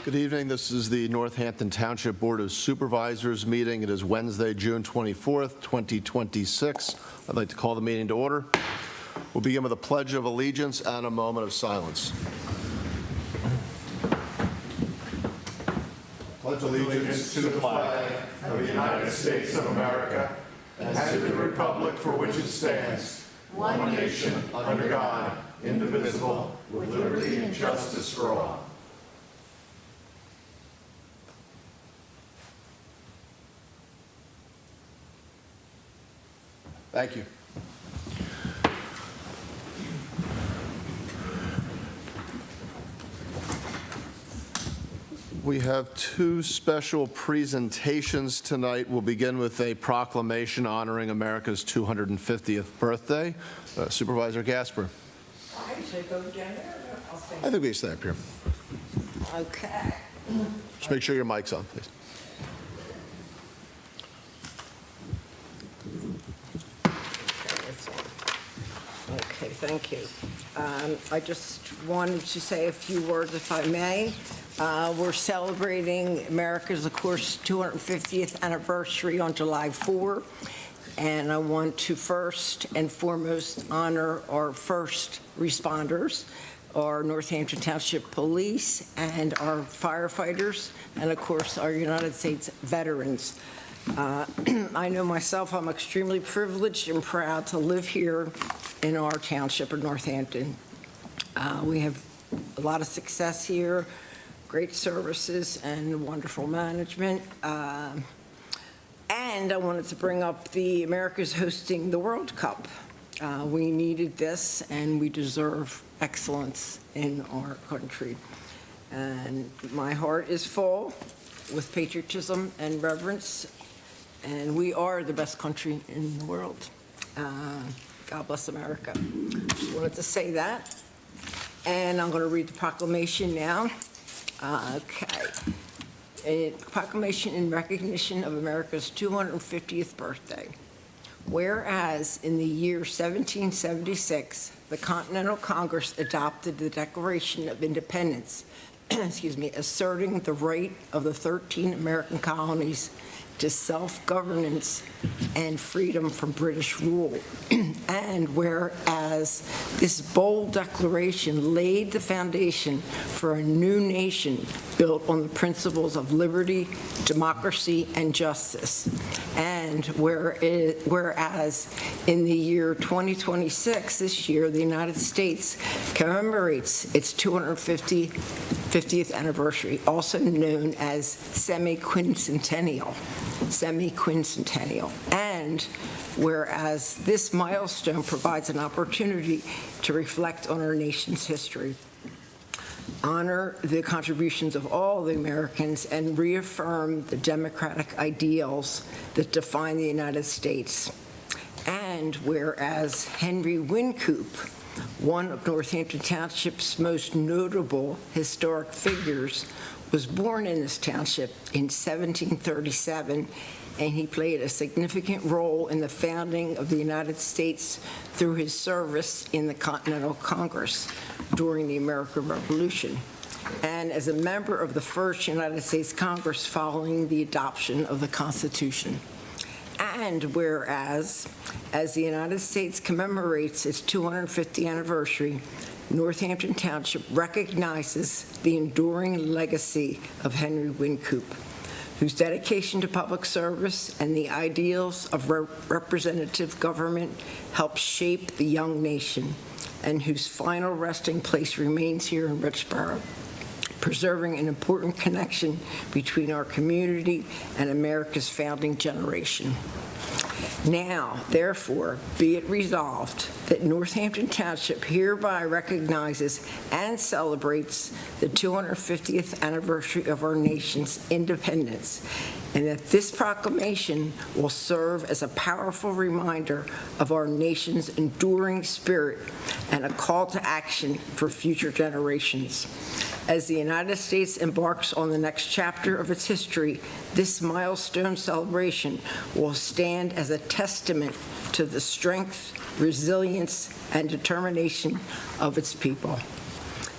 Good evening. This is the Northampton Township Board of Supervisors meeting. It is Wednesday, June 24th, 2026. I'd like to call the meeting to order. We'll begin with a pledge of allegiance and a moment of silence. Pledge allegiance to the flag of the United States of America and to the republic for which it stands, one nation, under God, indivisible, with liberty and justice for all. Thank you. We have two special presentations tonight. We'll begin with a proclamation honoring America's 250th birthday. Supervisor Gasper. Should I go down there? I'll stay. I think we stay up here. Okay. Just make sure your mic's on, please. Okay, thank you. I just wanted to say a few words, if I may. We're celebrating America's, of course, 250th anniversary on July 4, and I want to first and foremost honor our first responders, our Northampton Township Police and our firefighters, and of course our United States veterans. I know myself, I'm extremely privileged and proud to live here in our township of Northampton. We have a lot of success here, great services and wonderful management. And I wanted to bring up the America's hosting the World Cup. We needed this and we deserve excellence in our country. And my heart is full with patriotism and reverence, and we are the best country in the world. God bless America. Just wanted to say that. And I'm going to read the proclamation now. Okay. A proclamation in recognition of America's 250th birthday. Whereas in the year 1776, the Continental Congress adopted the Declaration of Independence, asserting the right of the 13 American colonies to self-governance and freedom from British rule. And whereas this bold declaration laid the foundation for a new nation built on the principles of liberty, democracy, and justice. And whereas in the year 2026, this year, the United States commemorates its 250th anniversary, also known as semi-quincentennial. And whereas this milestone provides an opportunity to reflect on our nation's history, honor the contributions of all the Americans, and reaffirm the democratic ideals that define the United States. And whereas Henry Wynkoop, one of Northampton Township's most notable historic figures, was born in this township in 1737, and he played a significant role in the founding of the United States through his service in the Continental Congress during the American Revolution, and as a member of the first United States Congress following the adoption of the Constitution. And whereas, as the United States commemorates its 250th anniversary, Northampton Township recognizes the enduring legacy of Henry Wynkoop, whose dedication to public service and the ideals of representative government helped shape the young nation, and whose final resting place remains here in Richborough, preserving an important connection between our community and America's founding generation. Now, therefore, be it resolved that Northampton Township hereby recognizes and celebrates the 250th anniversary of our nation's independence, and that this proclamation will serve as a powerful reminder of our nation's enduring spirit and a call to action for future generations. As the United States embarks on the next chapter of its history, this milestone celebration will stand as a testament to the strength, resilience, and determination of its people.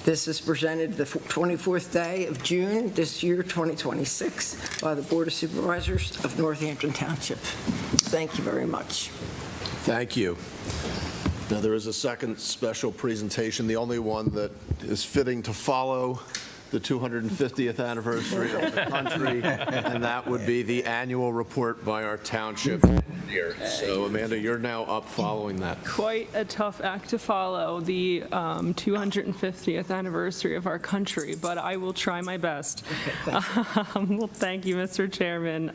This is presented the 24th day of June this year, 2026, by the Board of Supervisors of Northampton Township. Thank you very much. Thank you. Now, there is a second special presentation, the only one that is fitting to follow the 250th anniversary of the country, and that would be the annual report by our township engineer. So, Amanda, you're now up following that. Quite a tough act to follow, the 250th anniversary of our country, but I will try my best. Well, thank you, Mr. Chairman.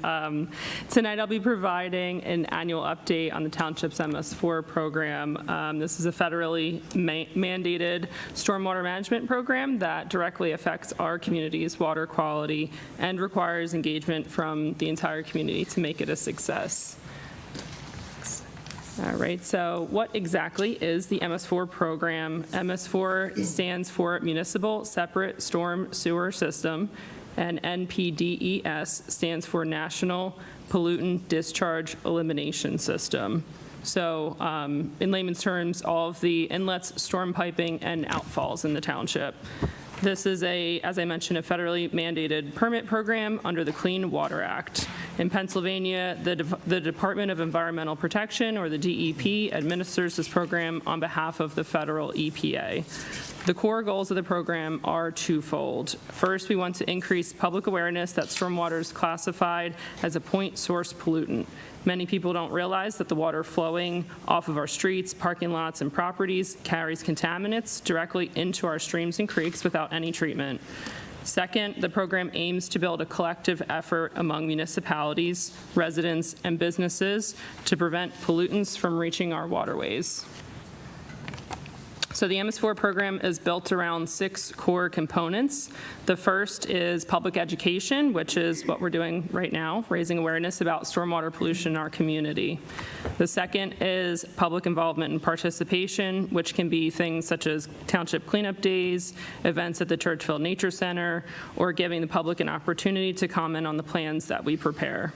Tonight I'll be providing an annual update on the Township's MS4 program. This is a federally mandated stormwater management program that directly affects our community's water quality and requires engagement from the entire community to make it a success. All right, so what exactly is the MS4 program? MS4 stands for Municipal Separate Storm Sewer System, and NPDES stands for National Pollutant Discharge Elimination System. So in layman's terms, all of the inlets, storm piping, and outfalls in the township. This is as I mentioned, a federally mandated permit program under the Clean Water Act. In Pennsylvania, the Department of Environmental Protection, or the DEP, administers this program on behalf of the federal EPA. The core goals of the program are twofold. First, we want to increase public awareness that stormwater is classified as a point source pollutant. Many people don't realize that the water flowing off of our streets, parking lots, and properties carries contaminants directly into our streams and creeks without any treatment. Second, the program aims to build a collective effort among municipalities, residents, and businesses to prevent pollutants from reaching our waterways. So the MS4 program is built around 6 core components. The first is public education, which is what we're doing right now, raising awareness about stormwater pollution in our community. The second is public involvement and participation, which can be things such as township cleanup days, events at the Churchville Nature Center, or giving the public an opportunity to comment on the plans that we prepare.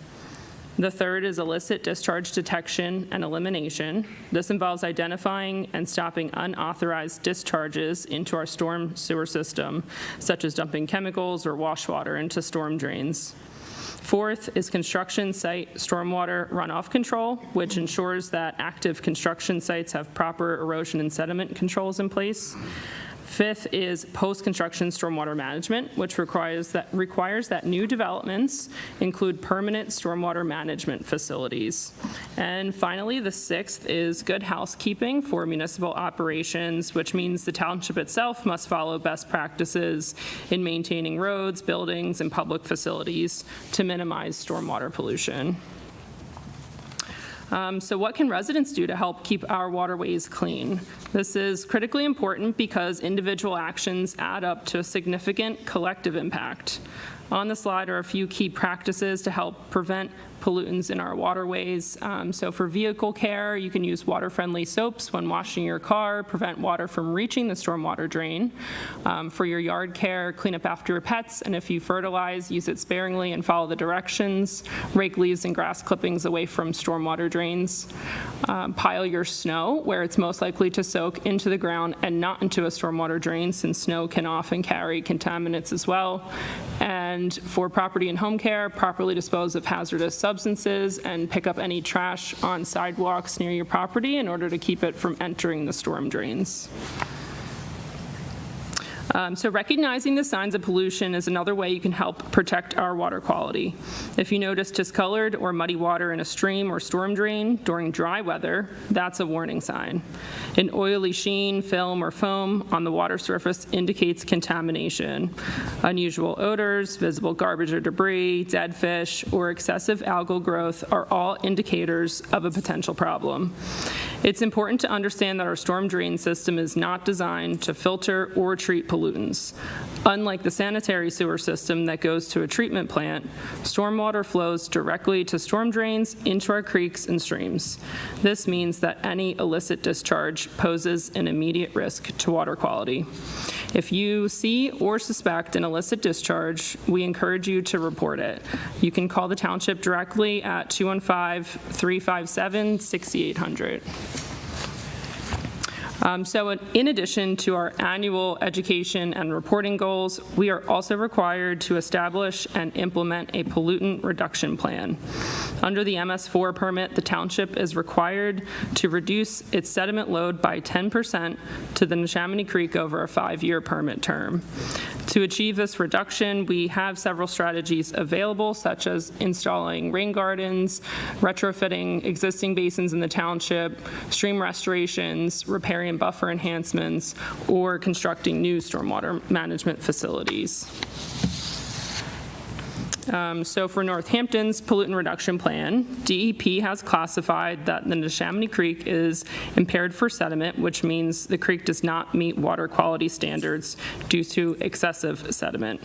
The third is illicit discharge detection and elimination. This involves identifying and stopping unauthorized discharges into our storm sewer system, such as dumping chemicals or wash water into storm drains. Fourth is construction site stormwater runoff control, which ensures that active construction sites have proper erosion and sediment controls in place. Fifth is post-construction stormwater management, which requires that new developments include permanent stormwater management facilities. And finally, the sixth is good housekeeping for municipal operations, which means the township itself must follow best practices in maintaining roads, buildings, and public facilities to minimize stormwater pollution. So what can residents do to help keep our waterways clean? This is critically important because individual actions add up to a significant collective impact. On the slide are a few key practices to help prevent pollutants in our waterways. So for vehicle care, you can use water-friendly soaps when washing your car, prevent water from reaching the stormwater drain. For your yard care, clean up after your pets, and if you fertilize, use it sparingly and follow the directions. Rake leaves and grass clippings away from stormwater drains. Pile your snow where it's most likely to soak into the ground and not into a stormwater drain, since snow can often carry contaminants as well. And for property and home care, properly dispose of hazardous substances and pick up any trash on sidewalks near your property in order to keep it from entering the storm drains. So recognizing the signs of pollution is another way you can help protect our water quality. If you notice discolored or muddy water in a stream or storm drain during dry weather, that's a warning sign. An oily sheen, film, or foam on the water surface indicates contamination. Unusual odors, visible garbage or debris, dead fish, or excessive algal growth are all indicators of a potential problem. It's important to understand that our storm drain system is not designed to filter or treat pollutants. Unlike the sanitary sewer system that goes to a treatment plant, stormwater flows directly to storm drains into our creeks and streams. This means that any illicit discharge poses an immediate risk to water quality. If you see or suspect an illicit discharge, we encourage you to report it. You can call the township directly at 215-357-6800. So in addition to our annual education and reporting goals, we are also required to establish and implement a pollutant reduction plan. Under the MS4 permit, the township is required to reduce its sediment load by 10% to the Neshaminy Creek over a 5-year permit term. To achieve this reduction, we have several strategies available, such as installing rain gardens, retrofitting existing basins in the township, stream restorations, repairing buffer enhancements, or constructing new stormwater management facilities. So for Northampton's pollutant reduction plan, DEP has classified that the Neshaminy Creek is impaired for sediment, which means the creek does not meet water quality standards due to excessive sediment.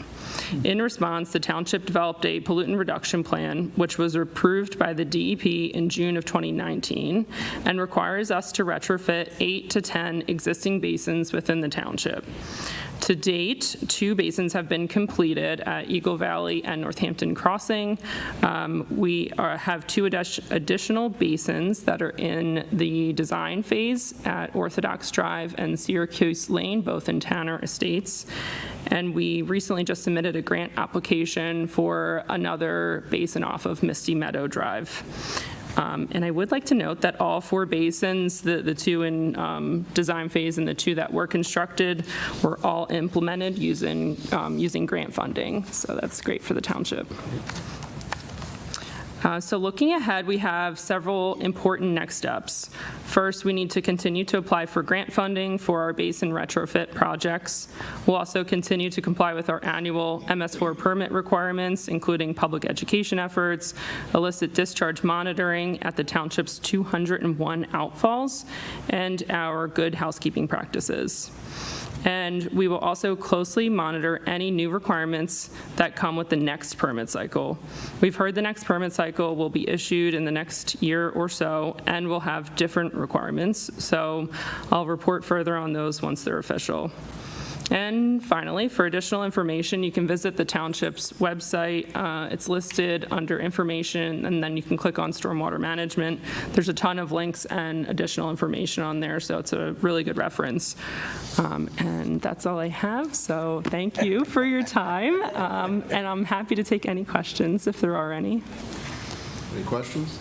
In response, the township developed a pollutant reduction plan, which was approved by the DEP in June of 2019, and requires us to retrofit 8 to 10 existing basins within the township. To date, 2 basins have been completed at Eagle Valley and Northampton Crossing. We have 2 additional basins that are in the design phase at Orthodox Drive and Syracuse Lane, both in Tanner Estates. And we recently just submitted a grant application for another basin off of Misty Meadow Drive. And I would like to note that all 4 basins, the 2 in design phase and the 2 that were constructed, were all implemented using grant funding. So that's great for the township. So looking ahead, we have several important next steps. First, we need to continue to apply for grant funding for our basin retrofit projects. We'll also continue to comply with our annual MS4 permit requirements, including public education efforts, illicit discharge monitoring at the township's 201 outfalls, and our good housekeeping practices. And we will also closely monitor any new requirements that come with the next permit cycle. We've heard the next permit cycle will be issued in the next year or so and will have different requirements. So I'll report further on those once they're official. And finally, for additional information, you can visit the township's website. It's listed under information, and then you can click on stormwater management. There's a ton of links and additional information on there, so it's a really good reference. And that's all I have, so thank you for your time, and I'm happy to take any questions if there are any. Any questions?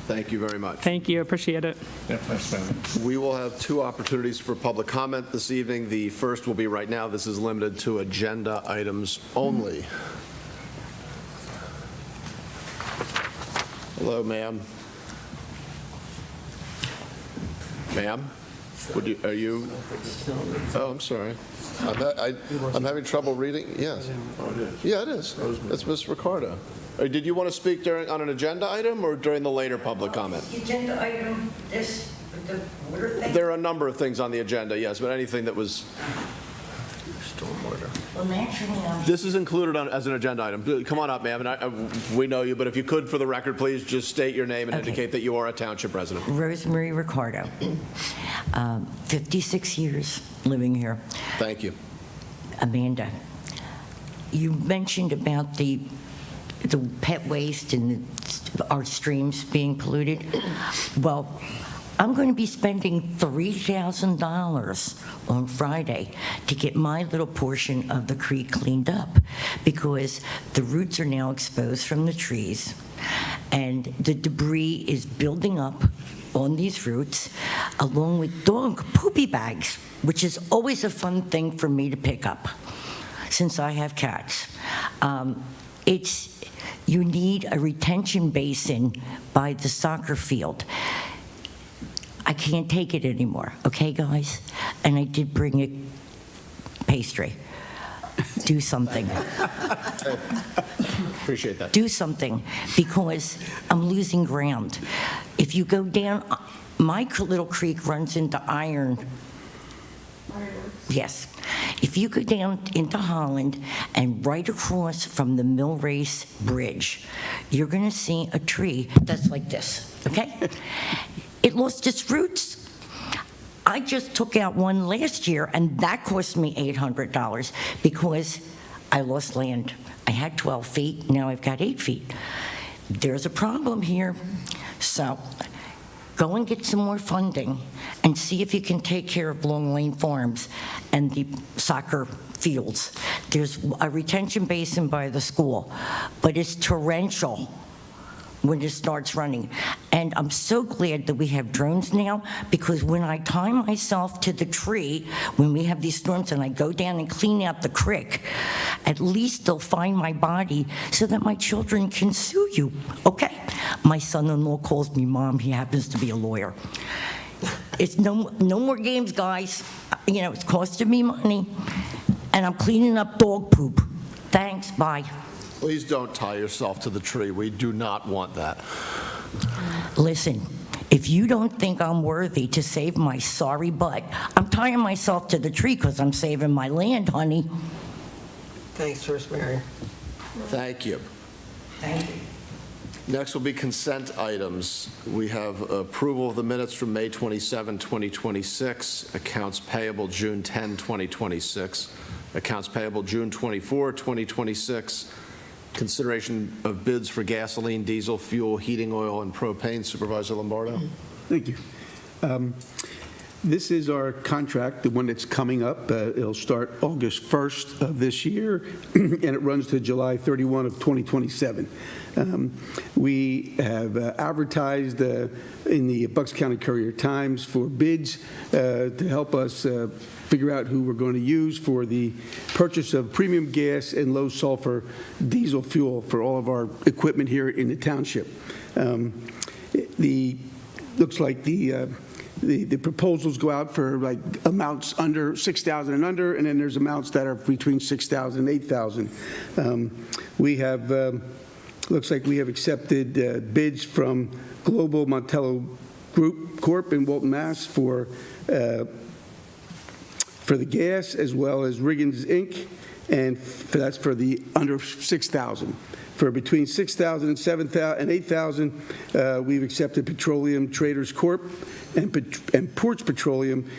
Thank you very much. Thank you, appreciate it. Yeah, thanks, man. We will have 2 opportunities for public comment this evening. The first will be right now. This is limited to agenda items only. Hello, ma'am. Ma'am? Are you? Oh, I'm sorry. I'm having trouble reading. Yes. Oh, it is. Yeah, it is. That's Ms. Ricardo. Did you want to speak on an agenda item or during the later public comment? The agenda item, the water thing? There are a number of things on the agenda, yes, but anything that was... Well, naturally, This is included as an agenda item. Come on up, ma'am, and we know you, but if you could, for the record, please just state your name and indicate that you are a township resident. Rosemary Ricardo, 56 years living here. Thank you. Amanda, you mentioned about the pet waste and our streams being polluted. Well, I'm going to be spending $3,000 on Friday to get my little portion of the creek cleaned up because the roots are now exposed from the trees and the debris is building up on these roots along with dog poopy bags, which is always a fun thing for me to pick up since I have cats. You need a retention basin by the soccer field. I can't take it anymore, okay, guys? And I did bring a pastry. Do something. Appreciate that. Do something, because I'm losing ground. If you go down, my little creek runs into Iron. Yes. If you go down into Holland and right across from the Mill Race Bridge, you're going to see a tree that's like this, okay? It lost its roots. I just took out one last year, and that cost me $800 because I lost land. I had 12 feet, now I've got 8 feet. There's a problem here. So go and get some more funding and see if you can take care of Long Lane Farms and the soccer fields. There's a retention basin by the school, but it's torrential when it starts running. And I'm so glad that we have drones now, because when I tie myself to the tree, when we have these storms and I go down and clean out the creek, at least they'll find my body so that my children can sue you, okay? My son-in-law calls me Mom. He happens to be a lawyer. It's no more games, guys. You know, it's costing me money, and I'm cleaning up dog poop. Thanks, bye. Please don't tie yourself to the tree. We do not want that. Listen, if you don't think I'm worthy to save my sorry butt, I'm tying myself to the tree because I'm saving my land, honey. Thanks, Rosemary. Thank you. Thank you. Next will be consent items. We have approval of the minutes from May 27, 2026, accounts payable June 10, 2026, accounts payable June 24, 2026, consideration of bids for gasoline, diesel, fuel, heating oil, and propane. Supervisor Lombardo. Thank you. This is our contract, the one that's coming up. It'll start August 1st of this year, and it runs to July 31 of 2027. We have advertised in the Bucks County Courier-Times for bids to help us figure out who we're going to use for the purchase of premium gas and low sulfur diesel fuel for all of our equipment here in the township. Looks like the proposals go out for like amounts under 6,000 and under, and then there's amounts that are between 6,000 and 8,000. We have, looks like we have accepted bids from Global Montello Group Corp. in Walton, Mass. For the gas, as well as Riggins Inc., and that's for the under 6,000. For between 6,000 and 7,000 and 8,000, we've accepted Petroleum Traders Corp. and Porch Petroleum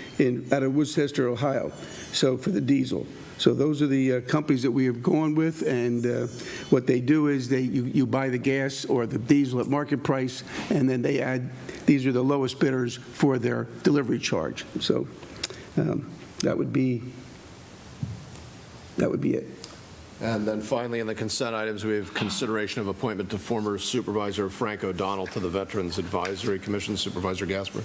out of Worcester, Ohio. So for the diesel. So those are the companies that we have gone with, and what they do is you buy the gas or the diesel at market price, and then they add, these are the lowest bidders for their delivery charge. So that would be it. And then finally, in the consent items, we have consideration of appointment to former Supervisor Frank O'Donnell to the Veterans Advisory Commission. Supervisor Gasper.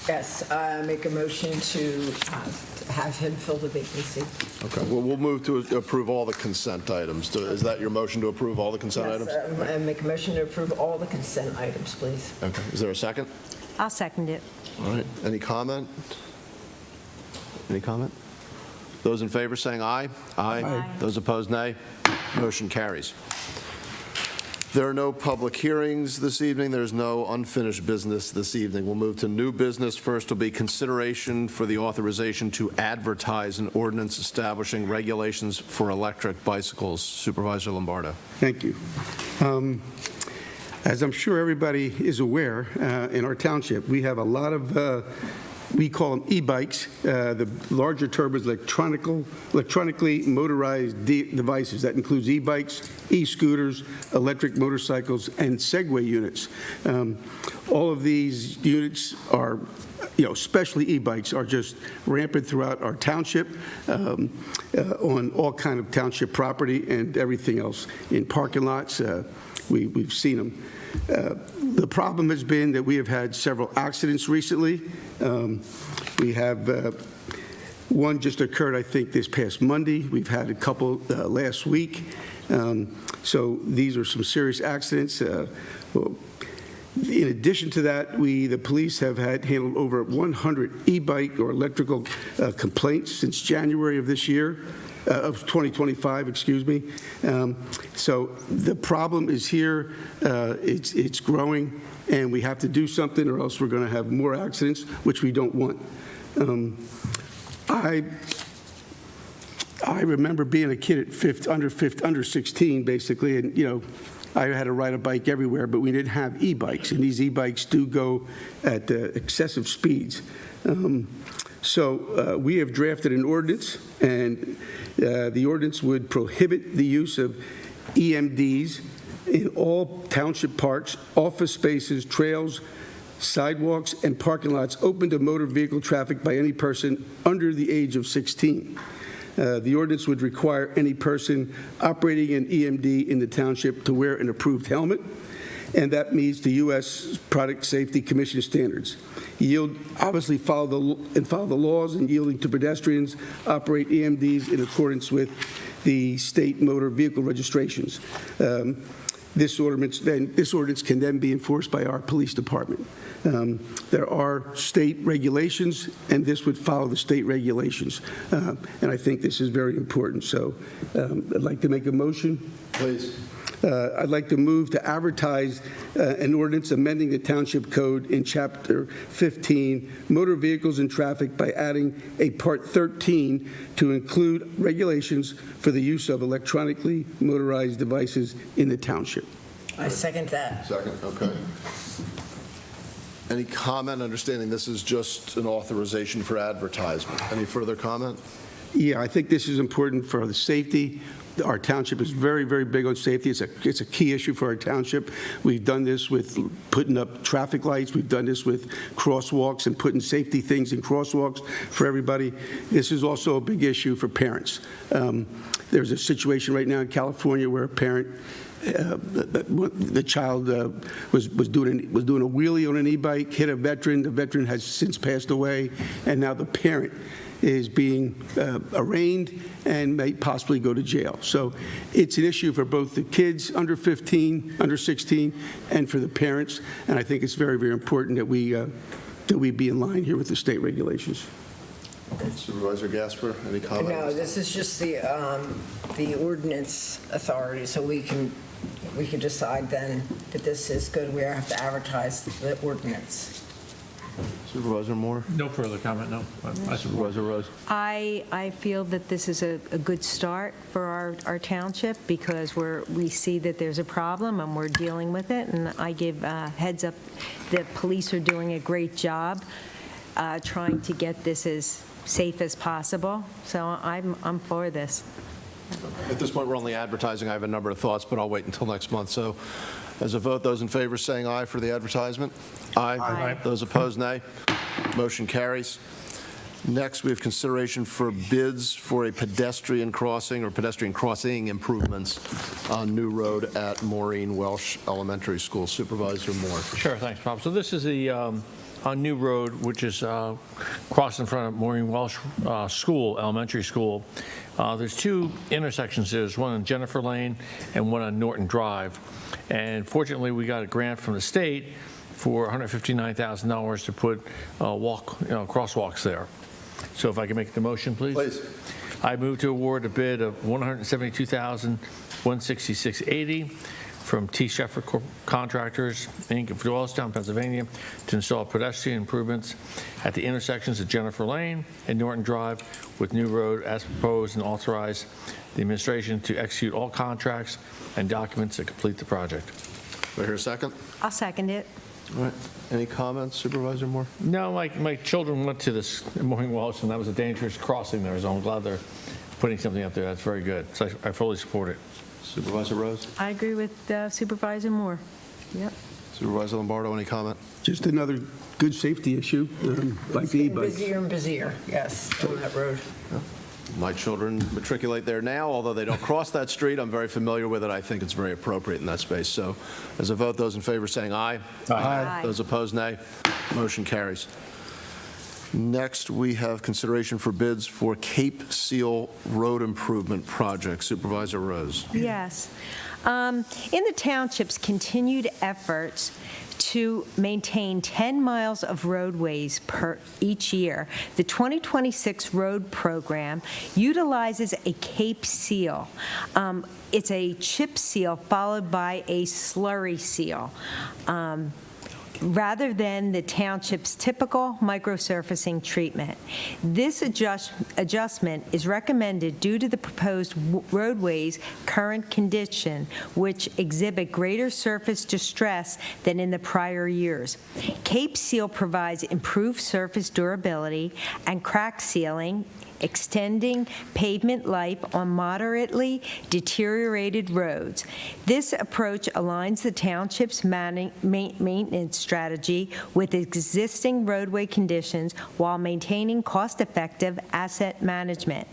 Yes, make a motion to have him fill the vacancy. Okay, well, we'll move to approve all the consent items. Is that your motion to approve all the consent items? Yes, make a motion to approve all the consent items, please. Okay, is there a second? I'll second it. All right, any comment? Any comment? Those in favor saying aye? Aye. Those opposed, nay. Motion carries. There are no public hearings this evening. There's no unfinished business this evening. We'll move to new business. First will be consideration for the authorization to advertise an ordinance establishing regulations for electric bicycles. Supervisor Lombardo. Thank you. As I'm sure everybody is aware, in our township, we have a lot of we call them e-bikes. The larger term is electronically motorized devices. That includes e-bikes, e-scooters, electric motorcycles, and Segway units. All of these units are, especially e-bikes, are just rampant throughout our township, on all kind of township property and everything else. In parking lots, we've seen them. The problem has been that we have had several accidents recently. We have one just occurred, I think, this past Monday. We've had a couple last week. So these are some serious accidents. In addition to that, the police have handled over 100 e-bike or electrical complaints since January of this year. Of 2025, excuse me. So the problem is here. It's growing, and we have to do something, or else we're going to have more accidents, which we don't want. I remember being a kid at under 16, basically, and I had to ride a bike everywhere, but we didn't have e-bikes, and these e-bikes do go at excessive speeds. So we have drafted an ordinance, and the ordinance would prohibit the use of EMDs in all township parks, office spaces, trails, sidewalks, and parking lots open to motor vehicle traffic by any person under the age of 16. The ordinance would require any person operating an EMD in the township to wear an approved helmet, and that meets the U.S. Product Safety Commission standards. Obviously follow the laws and yielding to pedestrians, operate EMDs in accordance with the state motor vehicle registrations. This ordinance can then be enforced by our police department. There are state regulations, and this would follow the state regulations. And I think this is very important. So I'd like to make a motion. Please. I'd like to move to advertise an ordinance amending the Township Code in Chapter 15, Motor Vehicles and Traffic, by adding a Part 13 to include regulations for the use of electronically motorized devices in the township. I second that. Second, okay. Any comment, understanding this is just an authorization for advertisement? Any further comment? Yeah, I think this is important for the safety. Our township is very, very big on safety. It's a key issue for our township. We've done this with putting up traffic lights. We've done this with crosswalks and putting safety things in crosswalks for everybody. This is also a big issue for parents. There's a situation right now in California where a parent, the child was doing a wheelie on an e-bike, hit a veteran. The veteran has since passed away, and now the parent is being arraigned and may possibly go to jail. So it's an issue for both the kids under 15, under 16, and for the parents. And I think it's very, very important that we be in line here with the state regulations. Supervisor Gasper, any comment? No, this is just the ordinance authority, so we can decide then that this is good. We have to advertise the ordinance. Supervisor Moore? No further comment, no. Supervisor Rose? I feel that this is a good start for our township because we see that there's a problem and we're dealing with it. And I give heads up, the police are doing a great job trying to get this as safe as possible. So I'm for this. At this point, we're only advertising. I have a number of thoughts, but I'll wait until next month. So as a vote, those in favor saying aye for the advertisement? Aye. Aye. Those opposed, nay. Motion carries. Next, we have consideration for bids for a pedestrian crossing or pedestrian crossing improvements on New Road at Maureen Welch Elementary School. Supervisor Moore. Sure, thanks, Bob. So this is the on New Road, which is crossed in front of Maureen Welch School, elementary school. There's two intersections. There's one on Jennifer Lane and one on Norton Drive. And fortunately, we got a grant from the state for $159,000 to put crosswalks there. So if I can make the motion, please. Please. I move to award a bid of $172,166.80 from T. Sheffer Contractors, Inc. of Doylestown, Pennsylvania, to install pedestrian improvements at the intersections of Jennifer Lane and Norton Drive with New Road as proposed, and authorize the administration to execute all contracts and documents to complete the project. Do I hear a second? I'll second it. All right. Any comments, Supervisor Moore? No, my children went to this Maureen Welch, and that was a dangerous crossing there, so I'm glad they're putting something up there. That's very good. So I fully support it. Supervisor Rose? I agree with Supervisor Moore. Yep. Supervisor Lombardo, any comment? Just another good safety issue, like the e-bike. Busier and busier, yes, on that road. My children matriculate there now, although they don't cross that street. I'm very familiar with it. I think it's very appropriate in that space. So as a vote, those in favor saying aye. Aye. Those opposed, nay. Motion carries. Next, we have consideration for bids for Cape Seal Road Improvement Project. Supervisor Rose. Yes. In the township's continued efforts to maintain 10 miles of roadways each year, the 2026 road program utilizes a Cape Seal. It's a chip seal followed by a slurry seal, rather than the township's typical microsurfacing treatment. This adjustment is recommended due to the proposed roadway's current condition, which exhibit greater surface distress than in the prior years. Cape Seal provides improved surface durability and crack sealing extending pavement life on moderately deteriorated roads. This approach aligns the township's maintenance strategy with existing roadway conditions while maintaining cost-effective asset management.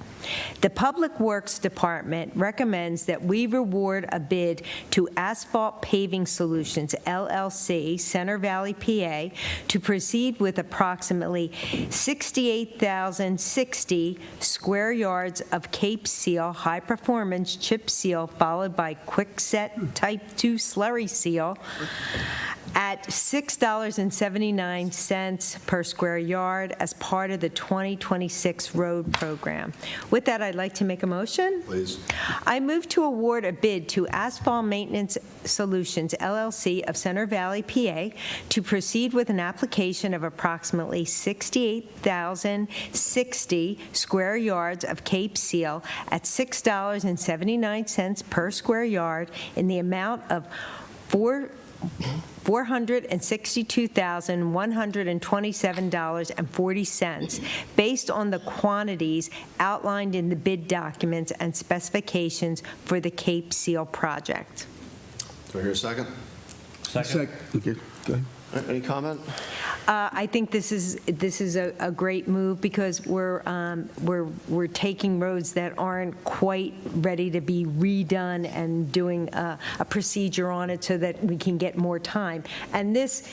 The Public Works Department recommends that we reward a bid to Asphalt Paving Solutions, LLC, Center Valley, PA, to proceed with approximately 68,060 square yards of Cape Seal high-performance chip seal, followed by Quickset Type 2 slurry seal at $6.79 per square yard as part of the 2026 road program. With that, I'd like to make a motion. Please. I move to award a bid to Asphalt Maintenance Solutions, LLC of Center Valley, PA, to proceed with an application of approximately 68,060 square yards of Cape Seal at $6.79 per square yard in the amount of $462,127.40, based on the quantities outlined in the bid documents and specifications for the Cape Seal project. Do I hear a second? Okay, go ahead. Any comment? I think this is a great move because we're taking roads that aren't quite ready to be redone and doing a procedure on it so that we can get more time. And this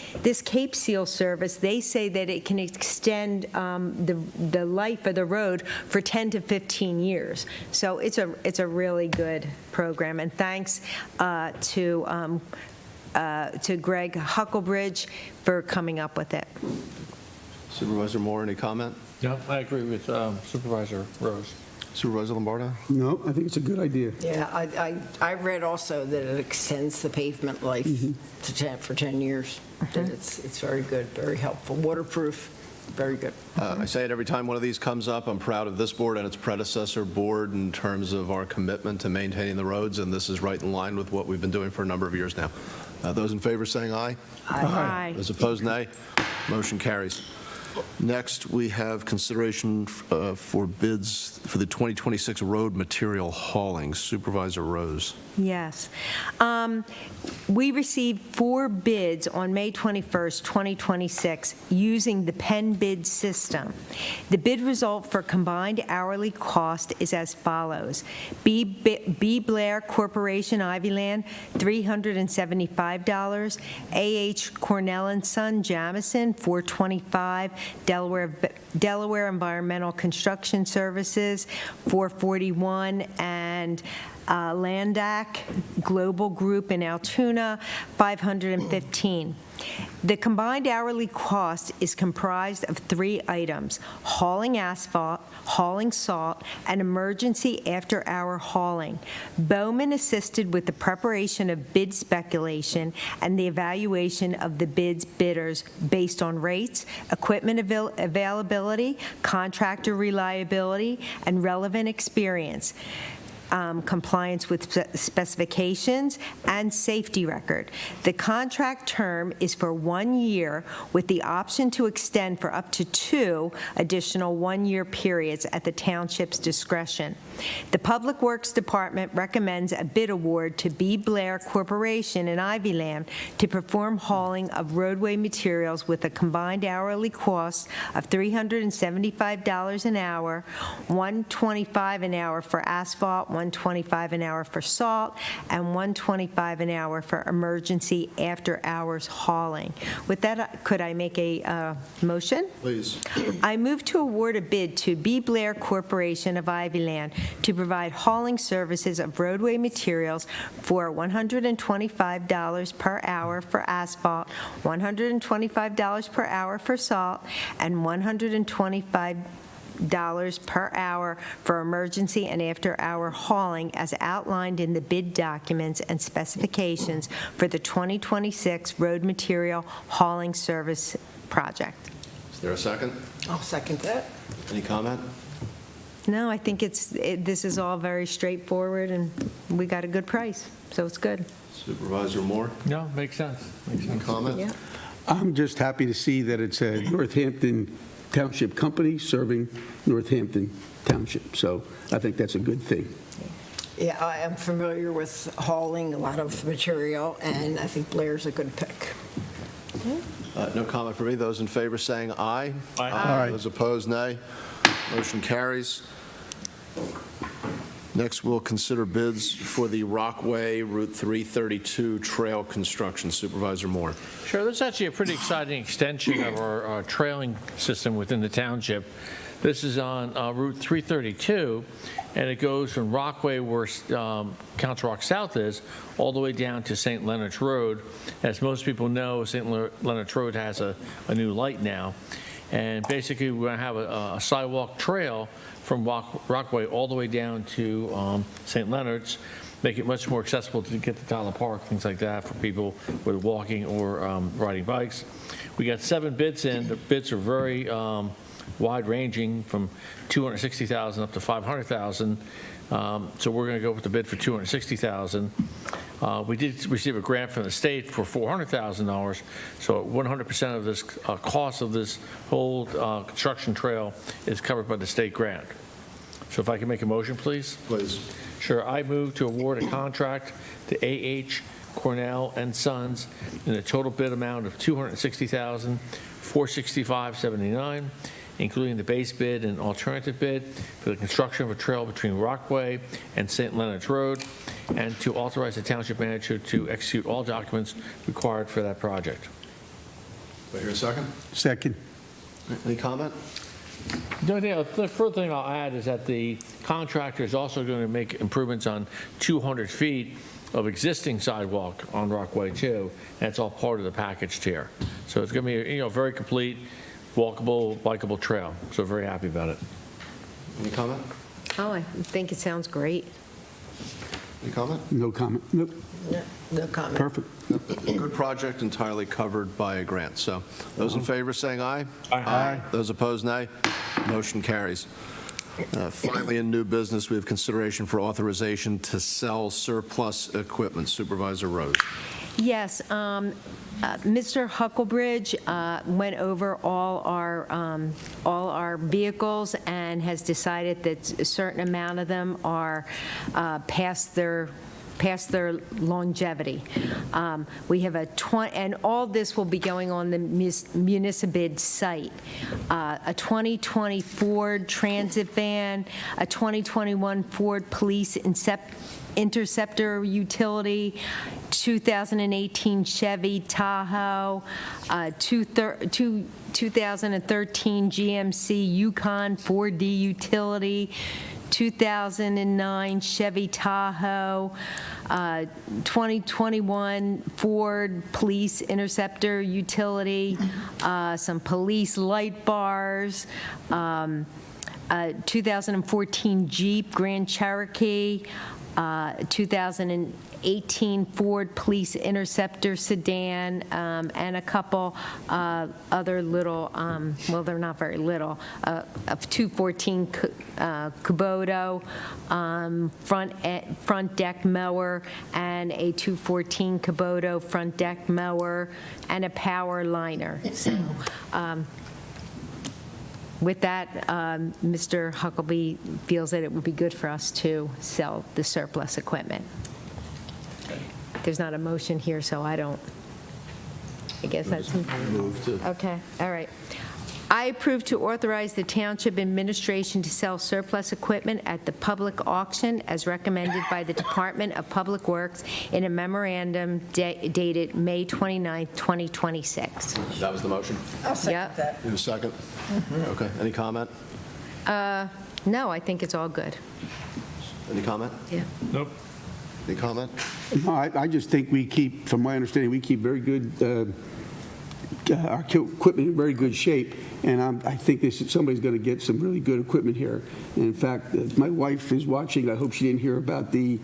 Cape Seal service, they say that it can extend the life of the road for 10 to 15 years. So it's a really good program. And thanks to Greg Hucklebridge for coming up with it. Supervisor Moore, any comment? Yeah, I agree with Supervisor Rose. Supervisor Lombardo? No, I think it's a good idea. Yeah, I read also that it extends the pavement life for 10 years. That it's very good, very helpful, waterproof, very good. I say it every time one of these comes up. I'm proud of this board and its predecessor board in terms of our commitment to maintaining the roads, and this is right in line with what we've been doing for a number of years now. Those in favor saying aye? Aye. Those opposed, nay. Motion carries. Next, we have consideration for bids for the 2026 road material hauling. Supervisor Rose. Yes. We received 4 bids on May 21st, 2026, using the Penn bid system. The bid result for combined hourly cost is as follows. B. Blair Corporation, Ivyland, $375. A.H. Cornell & Son, Jamison, $425. Delaware Environmental Construction Services, $441. And Landak Global Group in Altoona, $515. The combined hourly cost is comprised of 3 items: hauling asphalt, hauling salt, and emergency after-hour hauling. Bowman assisted with the preparation of bid speculation and the evaluation of the bidders based on rates, equipment availability, contractor reliability, and relevant experience. Compliance with specifications, and safety record. The contract term is for 1 year with the option to extend for up to 2 additional 1-year periods at the township's discretion. The Public Works Department recommends a bid award to B. Blair Corporation in Ivyland to perform hauling of roadway materials with a combined hourly cost of $375 an hour, $125 an hour for asphalt, $125 an hour for salt, and $125 an hour for emergency after-hours hauling. With that, could I make a motion? Please. I move to award a bid to B. Blair Corporation of Ivyland to provide hauling services of roadway materials for $125 per hour for asphalt, $125 per hour for salt, and $125 per hour for emergency and after-hour hauling as outlined in the bid documents and specifications for the 2026 road material hauling service project. Is there a second? I'll second that. Any comment? No, I think this is all very straightforward, and we got a good price, so it's good. Supervisor Moore? No, makes sense. Makes Any sense. comment? Yeah. I'm just happy to see that it's a Northampton Township company serving Northampton township. So I think that's a good thing. Yeah, I am familiar with hauling a lot of material, and I think Blair's a good pick. No comment from me. Those in favor saying aye. Aye. Those opposed, nay. Motion carries. Next, we'll consider bids for the Rockway Route 332 trail construction. Supervisor Moore. Sure, this is actually a pretty exciting extension of our trailing system within the township. This is on Route 332, and it goes from Rockway, where Council Rock South is, all the way down to St. Leonard's Road. As most people know, St. Leonard's Road has a new light now. And basically, we're going to have a sidewalk trail from Rockway all the way down to St. Leonard's, make it much more accessible to get to Tyler Park, things like that, for people whether walking or riding bikes. We got 7 bids in. The bids are very wide-ranging, from $260,000 up to $500,000. So we're going to go with the bid for $260,000. We did receive a grant from the state for $400,000, so 100% of this cost of this whole construction trail is covered by the state grant. So if I can make a motion, please? Please. Sure. I move to award a contract to A.H. Cornell and Sons in a total bid amount of $260,465.79, including the base bid and alternative bid for the construction of a trail between Rockway and St. Leonard's Road, and to authorize the township manager to execute all documents required for that project. Do I hear a second? Second. Any comment? The further thing I'll add is that the contractor is also going to make improvements on 200 feet of existing sidewalk on Rockway too. That's all part of the package here. So it's going to be a very complete, walkable, bikeable trail. So very happy about it. Any comment? Oh, I think it sounds great. Any comment? No comment. Nope. No comment. Perfect. Good project, entirely covered by a grant. So those in favor saying aye. Aye. Those opposed, nay. Motion carries. Finally, in new business, we have consideration for authorization to sell surplus equipment. Supervisor Rose. Yes, Mr. Hucklebridge went over all our vehicles and has decided that a certain amount of them are past their longevity. We have and all this will be going on the Municipal site. A 2020 Ford Transit van, a 2021 Ford Police Interceptor utility, 2018 Chevy Tahoe, 2013 GMC Yukon 4D utility, 2009 Chevy Tahoe, 2021 Ford Police Interceptor utility, some police light bars, 2014 Jeep Grand Cherokee, 2018 Ford Police Interceptor sedan, and a couple other little, well, they're not very little, a 214 Kubota front deck mower, and a 214 Kubota front deck mower, and a power liner. So, with that, Mr. Huckleby feels that it would be good for us to sell the surplus equipment. There's not a motion here, so I guess that's... Move to. Okay, all right. I approve to authorize the township administration to sell surplus equipment at the public auction as recommended by the Department of Public Works in a memorandum dated May 29, 2026. That was the motion. I'll second Yep. that. You have a second? Okay. Any comment? No, I think it's all good. Any comment? Yeah. Nope. Any comment? No, I just think we keep, from my understanding, we keep very good, our equipment in very good shape, and I think somebody's going to get some really good equipment here. And in fact, my wife is watching. I hope she didn't hear about the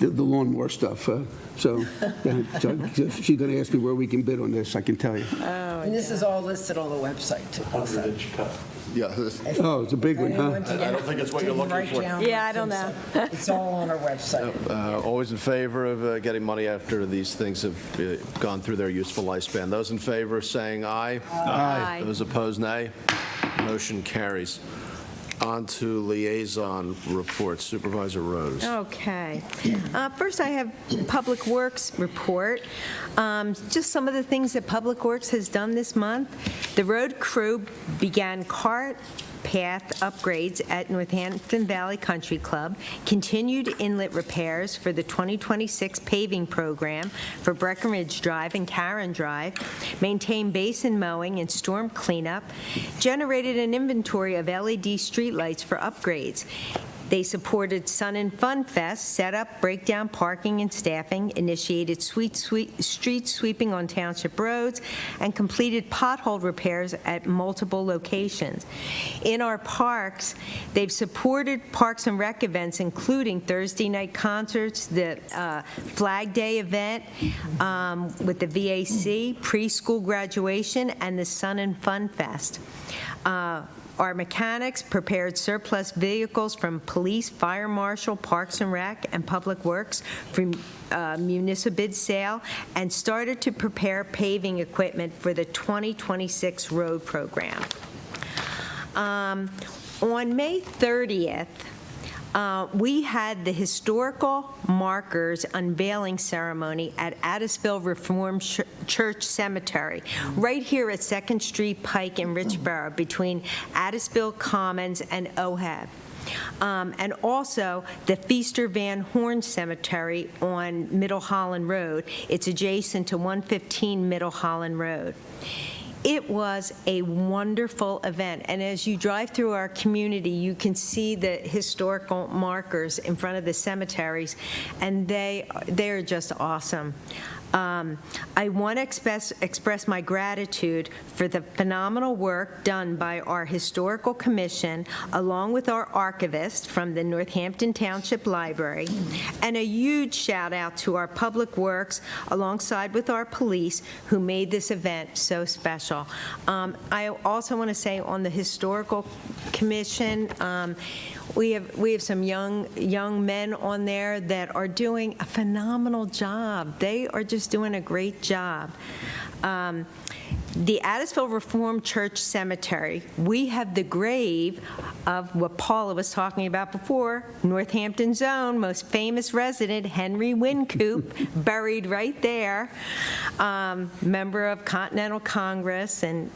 lawnmower stuff. So she's going to ask me where we can bid on this, I can tell you. And this is all listed on the website, too. also. Yeah. Oh, it's a big one, huh? I don't think it's what you're looking for. Yeah, I don't know. It's all on our website. Always in favor of getting money after these things have gone through their useful lifespan. Those in favor saying aye. Aye. Those opposed, nay. Motion carries. On to liaison reports. Supervisor Rose. Okay. First, I have Public Works report. Just some of the things that Public Works has done this month. The road crew began cart path upgrades at Northampton Valley Country Club, continued inlet repairs for the 2026 paving program for Breckenridge Drive and Karen Drive, maintained basin mowing and storm cleanup, generated an inventory of LED streetlights for upgrades. They supported Sun and Fun Fest, set up breakdown parking and staffing, initiated street sweeping on township roads, and completed pothole repairs at multiple locations. In our parks, they've supported Parks and Rec events, including Thursday night concerts, the Flag Day event with the VAC, preschool graduation, and the Sun and Fun Fest. Our mechanics prepared surplus vehicles from police, fire marshal, Parks and Rec, and Public Works for municipal bid sale, and started to prepare paving equipment for the 2026 road program. On May 30th, we had the historical markers unveiling ceremony at Addisville Reformed Church Cemetery, right here at 2nd Street Pike in Richboro, between Addisville Commons and OHAB. And also the Feaster Van Horn Cemetery on Middle Holland Road. It's adjacent to 115 Middle Holland Road. It was a wonderful event, and as you drive through our community, you can see the historical markers in front of the cemeteries, and they're just awesome. I want to express my gratitude for the phenomenal work done by our Historical Commission, along with our archivist from the Northampton Township Library, and a huge shout out to our Public Works, alongside with our police, who made this event so special. I also want to say on the Historical Commission, we have some young men on there that are doing a phenomenal job. They are just doing a great job. The Addisville Reformed Church Cemetery, we have the grave of what Paula was talking about before, Northampton's own most famous resident, Henry Wincoop, buried right there, member of Continental Congress, and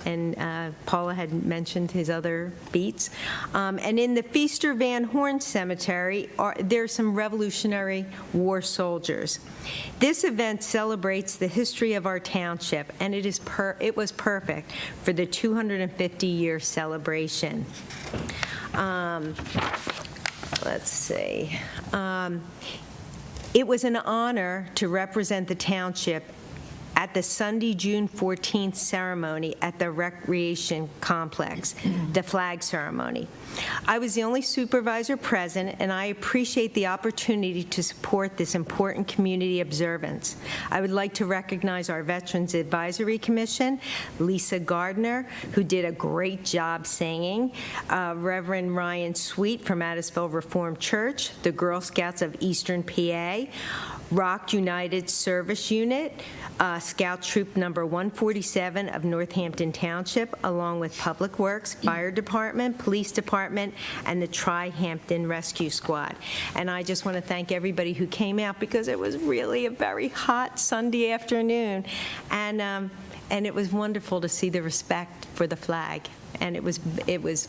Paula had mentioned his other beats. And in the Feaster Van Horn Cemetery, there's some Revolutionary War soldiers. This event celebrates the history of our township, and it was perfect for the 250-year celebration. Let's see. It was an honor to represent the township at the Sunday, June 14th ceremony at the Recreation Complex, the flag ceremony. I was the only supervisor present, and I appreciate the opportunity to support this important community observance. I would like to recognize our Veterans Advisory Commission, Lisa Gardner, who did a great job singing, Reverend Ryan Sweet from Addisville Reformed Church, the Girl Scouts of Eastern PA, Rock United Service Unit, Scout Troop Number 147 of Northampton Township, along with Public Works, Fire Department, Police Department, and the Tri-Hampton Rescue Squad. And I just want to thank everybody who came out, because it was really a very hot Sunday afternoon, and it was wonderful to see the respect for the flag, and it was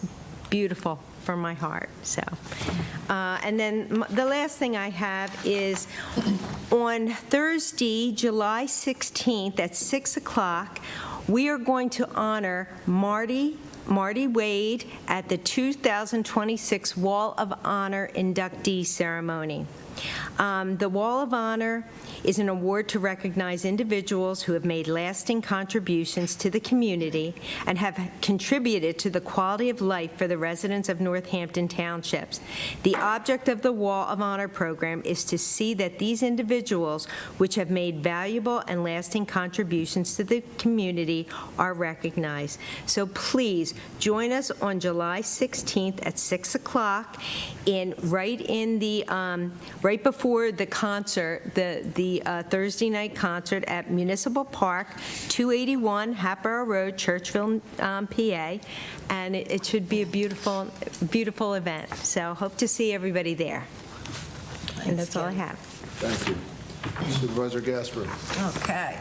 beautiful from my heart. So, and then the last thing I have is on Thursday, July 16th at 6 o'clock, we are going to honor Marty Wade at the 2026 Wall of Honor inductee ceremony. The Wall of Honor is an award to recognize individuals who have made lasting contributions to the community and have contributed to the quality of life for the residents of Northampton Townships. The object of the Wall of Honor program is to see that these individuals, which have made valuable and lasting contributions to the community, are recognized. So please join us on July 16th at 6 o'clock right before the concert, the the Thursday night concert at Municipal Park, 281 Hatboro Road, Churchville, PA, and it should be a beautiful, beautiful event. So hope to see everybody there. And that's all I have. Thank you. Supervisor Gasper. Okay,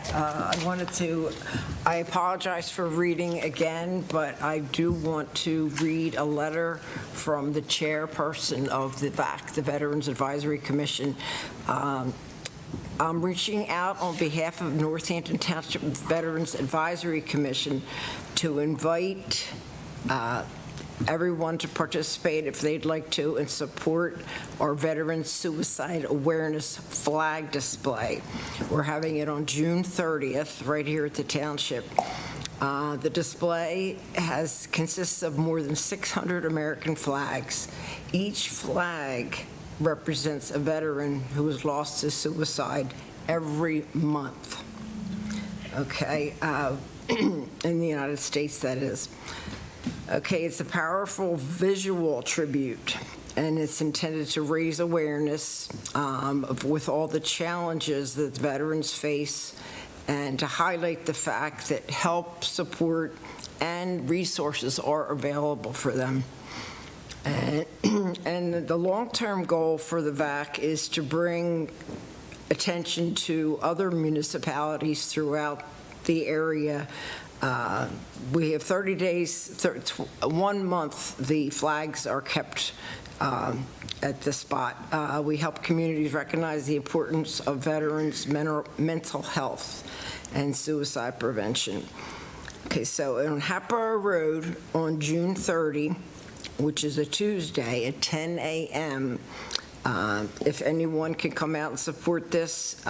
I apologize for reading again, but I do want to read a letter from the chairperson of the VAC, the Veterans Advisory Commission. I'm reaching out on behalf of Northampton Township Veterans Advisory Commission to invite everyone to participate if they'd like to and support our Veterans Suicide Awareness flag display. We're having it on June 30th right here at the township. The display consists of more than 600 American flags. Each flag represents a veteran who was lost to suicide every month. Okay, in the United States, that is. Okay, it's a powerful visual tribute, and it's intended to raise awareness with all the challenges that veterans face and to highlight the fact that help, support, and resources are available for them. And the long-term goal for the VAC is to bring attention to other municipalities throughout the area. We have 30 days, 1 month, the flags are kept at the spot. We help communities recognize the importance of veterans' mental health and suicide prevention. Okay, so on Hatboro Road on June 30, which is a Tuesday at 10 a.m., if anyone can come out and support this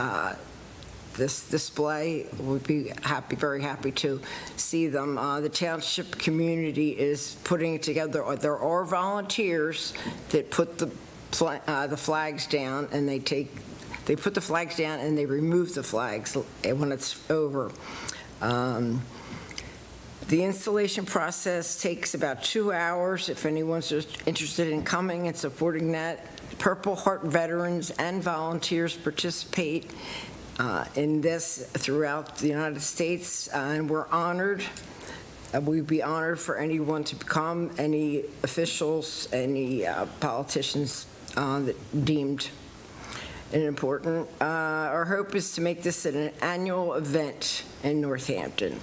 display, we'd be very happy to see them. The township community is putting it together. There are volunteers that put the flags down, and they put the flags down and they remove the flags when it's over. The installation process takes about 2 hours. If anyone's interested in coming and supporting that, Purple Heart veterans and volunteers participate in this throughout the United States, and we're honored. We'd be honored for anyone to come, any officials, any politicians that deemed it important. Our hope is to make this an annual event in Northampton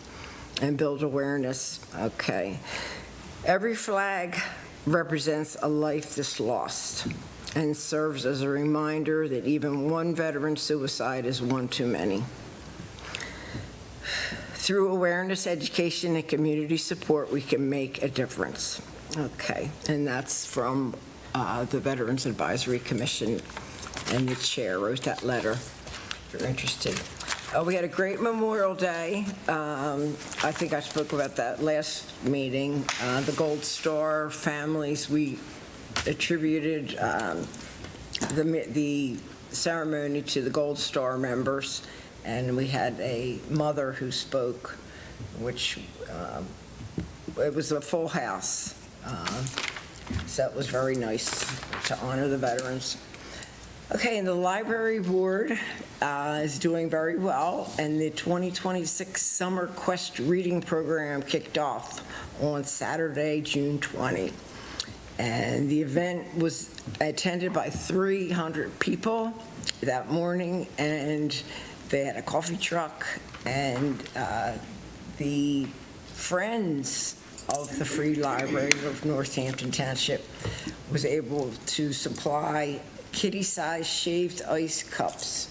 and build awareness. Okay. Every flag represents a life that's lost and serves as a reminder that even one veteran suicide is one too many. Through awareness, education, and community support, we can make a difference. Okay, and that's from the Veterans Advisory Commission, and the chair wrote that letter, if you're interested. We had a great Memorial Day. I think I spoke about that last meeting. The Gold Star families, we attributed the ceremony to the Gold Star members, and we had a mother who spoke, which it was a full house. So it was very nice to honor the veterans. Okay, and the library board is doing very well, and the 2026 Summer Quest Reading Program kicked off on Saturday, June 20. And the event was attended by 300 people that morning, and they had a coffee truck, and the Friends of the Free Library of Northampton Township was able to supply kitty-sized shaved ice cups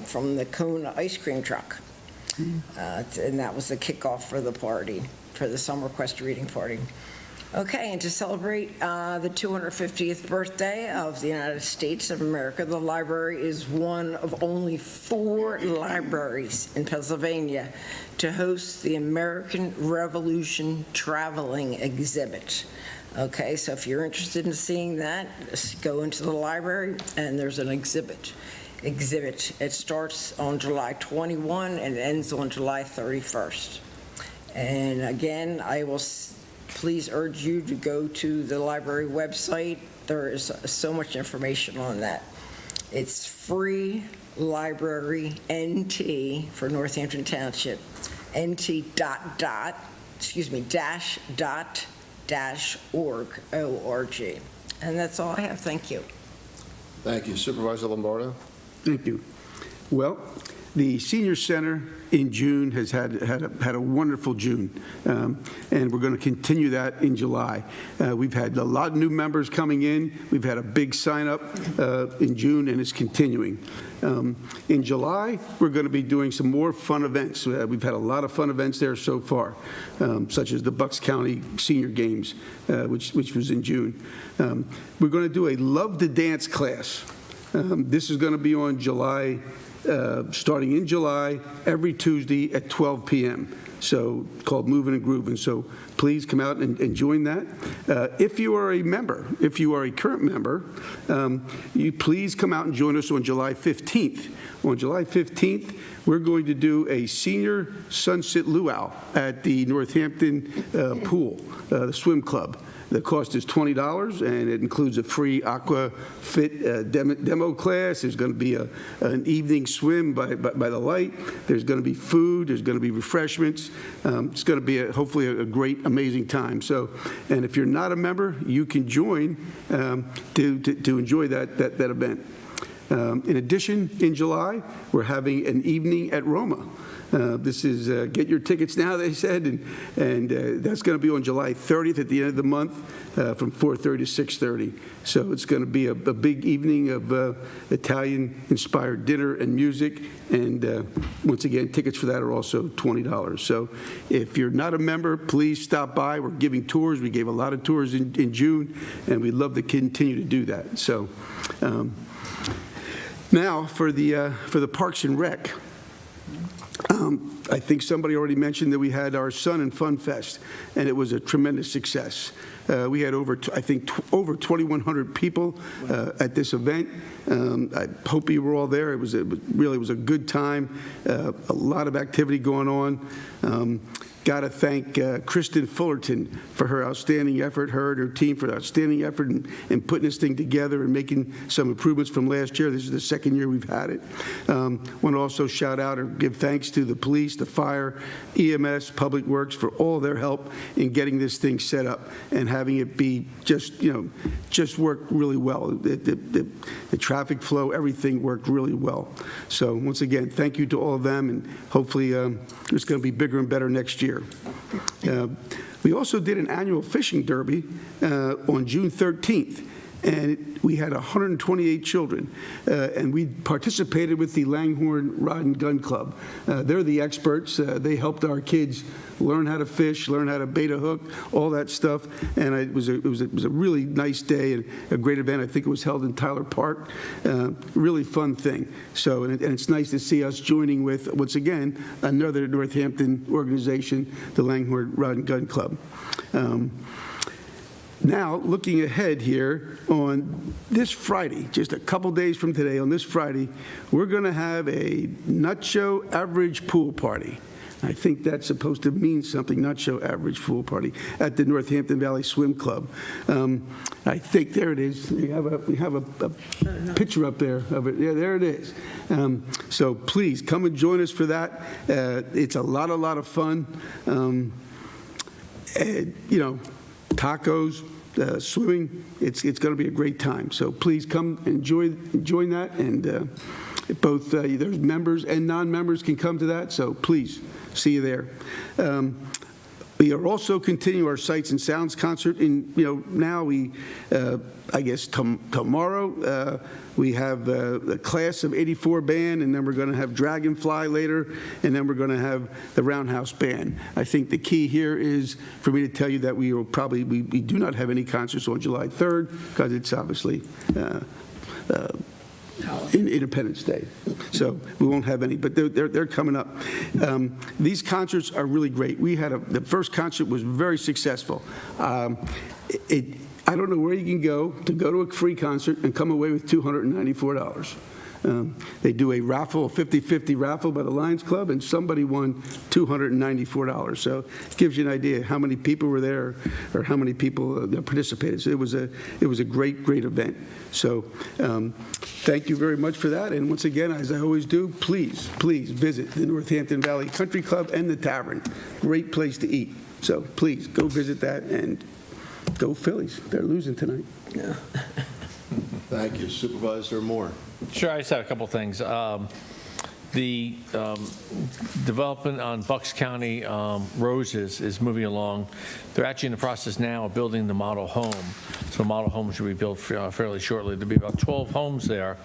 from the Kona ice cream truck. And that was the kickoff for the party, for the Summer Quest Reading Party. Okay, and to celebrate the 250th birthday of the United States of America, the library is one of only 4 libraries in Pennsylvania to host the American Revolution Traveling Exhibit. Okay, so if you're interested in seeing that, just go into the library, and there's an exhibit. It starts on July 21 and ends on July 31st. And again, I will please urge you to go to the library website. There is so much information on that. It's free Library, NT, for Northampton Township, dash.org, O-R-G. And that's all I have. Thank you. Thank you. Supervisor Lombardo? Thank you. Well, the Senior Center in June has had a wonderful June, and we're going to continue that in July. We've had a lot of new members coming in. We've had a big sign-up in June, and it's continuing. In July, we're going to be doing some more fun events. We've had a lot of fun events there so far, such as the Bucks County Senior Games, which was in June. We're going to do a Love to Dance class. This is going to be on July, starting in July, every Tuesday at 12 p.m. So called Moving and Grooving. So please come out and join that. If you are a member, if you are a current member, you please come out and join us on July 15th. On July 15th, we're going to do a senior sunset luau at the Northampton pool, the swim club. The cost is $20, and it includes a free aqua fit demo class. There's going to be an evening swim by the light. There's going to be food. There's going to be refreshments. It's going to be hopefully a great, amazing time. So, and if you're not a member, you can join to enjoy that event. In addition, in July, we're having an evening at Roma. This is get your tickets now, they said, and that's going to be on July 30th at the end of the month from 4:30 to 6:30. So it's going to be a big evening of Italian-inspired dinner and music, and once again, tickets for that are also $20. So if you're not a member, please stop by. We're giving tours. We gave a lot of tours in June, and we'd love to continue to do that. So now for the Parks and Rec. I think somebody already mentioned that we had our Sun and Fun Fest, and it was a tremendous success. We had over 2,100 people at this event. I hope you were all there. It really was a good time, a lot of activity going on. Got to thank Kristen Fullerton for her outstanding effort, her and her team for the outstanding effort in putting this thing together and making some improvements from last year. This is the second year we've had it. Want to also shout out or give thanks to the police, the fire, EMS, Public Works for all their help in getting this thing set up and having it be just work really well. The traffic flow, everything worked really well. So once again, thank you to all of them, and hopefully it's going to be bigger and better next year. We also did an annual fishing derby on June 13th, and we had 128 children, and we participated with the Langhorne Rod and Gun Club. They're the experts. They helped our kids learn how to fish, learn how to bait a hook, all that stuff, and it was a really nice day and a great event. I think it was held in Tyler Park. Really fun thing. So, and it's nice to see us joining with, once again, another Northampton organization, the Langhorne Rod and Gun Club. Now, looking ahead here, on this Friday, just a couple days from today, on this Friday, we're going to have a Nut Show Average Pool Party. I think that's supposed to mean something, Nut Show Average Pool Party at the Northampton Valley Swim Club. I think there it is. We have a picture up there of it. Yeah, there it is. So please come and join us for that. It's a lot of fun. Tacos, swimming. It's going to be a great time. So please come and join that, and both there's members and non-members can come to that. So please, see you there. We are also continuing our Sights and Sounds concert. Now we, I guess tomorrow, we have the Class of '84 band, and then we're going to have Dragonfly later, and then we're going to have the Roundhouse Band. I think the key here is for me to tell you that we do not have any concerts on July 3rd because it's obviously Independence Day, so we won't have any. But they're coming up. These concerts are really great. We had the first concert was very successful. I don't know where you can go to a free concert and come away with $294. They do a raffle, a 50-50 raffle by the Lions Club, and somebody won $294. So it gives you an idea how many people were there or how many people participated. So it was a great, great event. So thank you very much for that. And once again, as I always do, please visit the Northampton Valley Country Club and the Tavern. Great place to eat. So please go visit that and go Phillies. They're losing tonight. Yeah. Thank you. Supervisor Moore. Sure, I just had a couple things. The development on Bucks County Roses is moving along. They're actually in the process now of building the model home. So the model home should be built fairly shortly. There'll be about 12 homes there.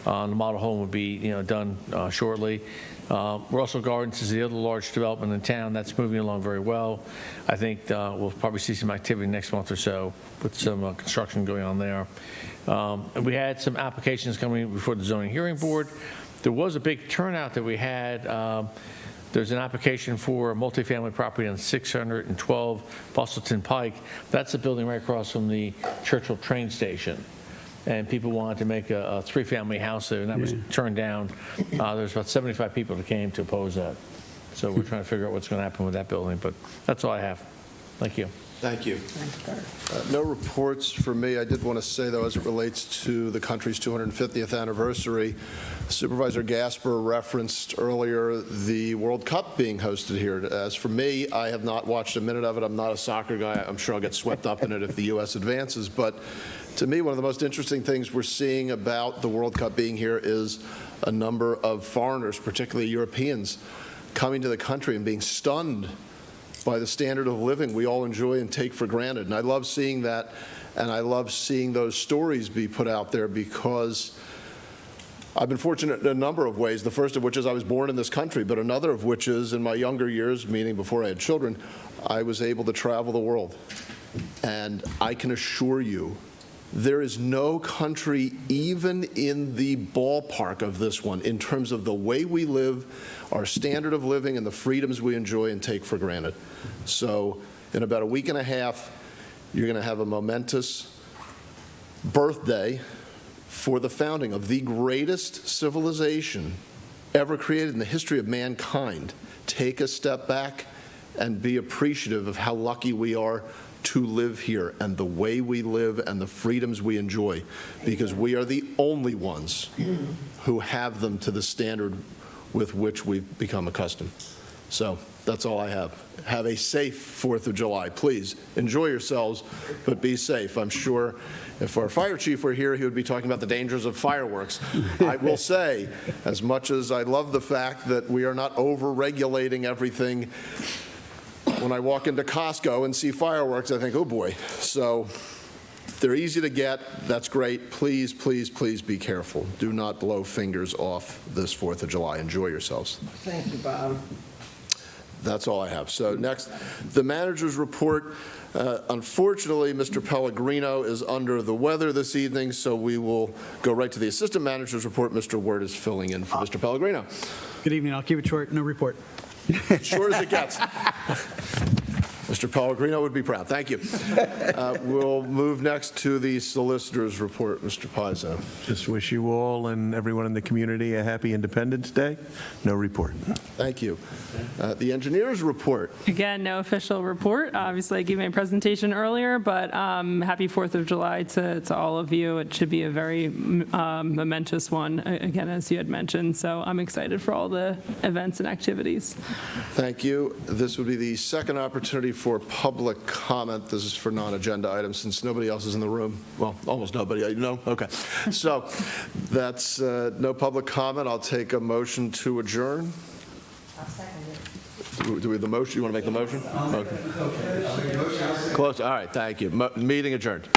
The model home would be done shortly. We're also going to the other large development in town. That's moving along very well. I think we'll probably see some activity next month or so with some construction going on there. And we had some applications coming before the zoning hearing board. There was a big turnout that we had. There's an application for a multifamily property on 612 Bustleton Pike. That's the building right across from the Churchill train station. And people wanted to make a three-family house there, and that was turned down. There's about 75 people that came to oppose that. So we're trying to figure out what's going to happen with that building, but that's all I have. Thank you. Thank you. No reports for me. I did want to say, though, as it relates to the country's 250th anniversary, Supervisor Gasper referenced earlier the World Cup being hosted here. As for me, I have not watched a minute of it. I'm not a soccer guy. I'm sure I'll get swept up in it if the U.S. advances. But to me, one of the most interesting things we're seeing about the World Cup being here is a number of foreigners, particularly Europeans, coming to the country and being stunned by the standard of living we all enjoy and take for granted. And I love seeing that, and I love seeing those stories be put out there because I've been fortunate in a number of ways, the first of which is I was born in this country, but another of which is in my younger years, meaning before I had children, I was able to travel the world. And I can assure you, there is no country even in the ballpark of this one in terms of the way we live, our standard of living, and the freedoms we enjoy and take for granted. So in about a week and a half, you're going to have a momentous birthday for the founding of the greatest civilization ever created in the history of mankind. Take a step back and be appreciative of how lucky we are to live here and the way we live and the freedoms we enjoy, because we are the only ones who have them to the standard with which we've become accustomed. So that's all I have. Have a safe 4th of July. Please enjoy yourselves, but be safe. I'm sure if our fire chief were here, he would be talking about the dangers of fireworks. I will say, as much as I love the fact that we are not over-regulating everything, when I walk into Costco and see fireworks, I think, oh boy. So they're easy to get. That's great. Please, please, please be careful. Do not blow fingers off this 4th of July. Enjoy yourselves. Thank you, Bob. That's all I have. So next, the manager's report. Unfortunately, Mr. Pellegrino is under the weather this evening, so we will go right to the assistant manager's report. Mr. Word is filling in for Mr. Pellegrino. Good evening. I'll keep it short. No report. Short as it gets. Mr. Pellegrino would be proud. Thank you. We'll move next to the solicitor's report. Mr. Pizzo. Just wish you all and everyone in the community a happy Independence Day. No report. Thank you. The engineer's report. Again, no official report. Obviously, I gave my presentation earlier, but happy 4th of July to all of you. It should be a very momentous one, again, as you had mentioned. So I'm excited for all the events and activities. Thank you. This would be the second opportunity for public comment. This is for non-agenda items since nobody else is in the room. Well, almost nobody. No? Okay. So that's no public comment. I'll take a motion to adjourn. I'll second it. Do we have the motion? You want to make the motion? Okay. Close. All right. Thank you. Meeting adjourned.